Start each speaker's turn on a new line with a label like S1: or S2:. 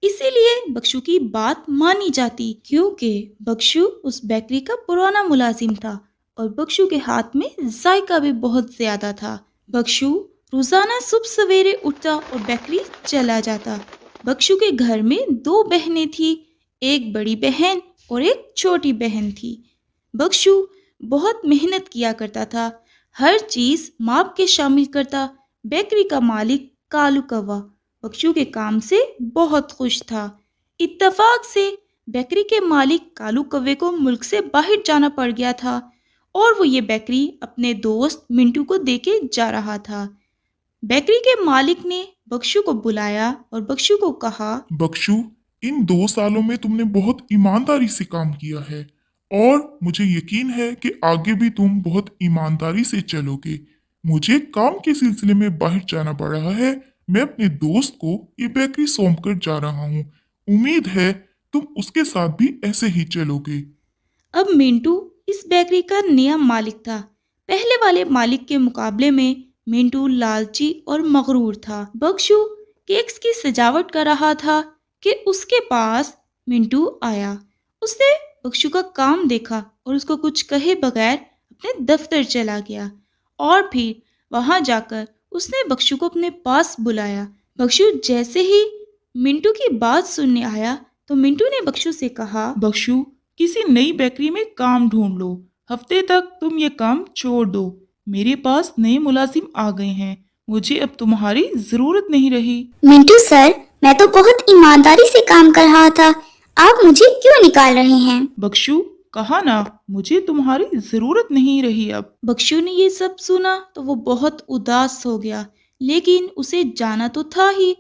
S1: इसीलिए बख्शू की बात मानी जाती, क्योंकि बख्शू उस बेकरी का पुराना मुलाजिम था और बख्शू के हाथ में जायका भी बहुत ज्यादा था। बख्शू रोजाना सुबह सवेरे उठता और बेकरी चला जाता। बख्शू के घर में दो बहनें थी, एक बड़ी बहन और एक छोटी बहन थी। बख्शू बहुत मेहनत किया करता था, हर चीज माप के शामिल करता। बेकरी का मालिक कालू कौवा बख्शू के काम से बहुत खुश था। इत्तेफाक से बेकरी के मालिक कालू कौवे को मुल्क से बाहर जाना पड़ गया था और वो ये बेकरी अपने दोस्त मिंटू को देके जा रहा था। बेकरी के मालिक ने बख्शू को बुलाया और बख्शू को कहा,
S2: बख्शू, इन 2 सालों में तुमने बहुत ईमानदारी से काम किया है और मुझे यकीन है कि आगे भी तुम बहुत ईमानदारी से चलोगे। मुझे काम के सिलसिले में बाहर जाना पड़ रहा है। मैं अपने दोस्त को ये बेकरी सौंप कर जा रहा हूँ। उम्मीद है तुम उसके साथ भी ऐसे ही चलोगे।
S1: अब मिंटू इस बेकरी का नया मालिक था। पहले वाले मालिक के मुकाबले में मिंटू लालची और मगरूर था। बख्शू केक्स की सजावट कर रहा था कि उसके पास मिंटू आया। उसने बख्शू का काम देखा और उसको कुछ कहे बगैर अपने दफ्तर चला गया और फिर वहां जाकर उसने बख्शू को अपने पास बुलाया। बख्शू जैसे ही मिंटू की बात सुनने आया तो मिंटू ने बख्शू से कहा,
S3: बख्शू, किसी नई बेकरी में काम ढूंढ लो। हफ्ते तक तुम ये काम छोड़ दो। मेरे पास नए मुलाजिम आ गए हैं। मुझे अब तुम्हारी जरूरत नहीं रही।
S4: मिंटू सर, मैं तो बहुत ईमानदारी से काम कर रहा था, आप मुझे क्यों निकाल रहे हैं?
S3: बख्शू, कहा ना, मुझे तुम्हारी जरूरत नहीं रही अब।
S1: बख्शू ने ये सब सुना तो वो बहुत उदास हो गया, लेकिन उसे जाना तो था ही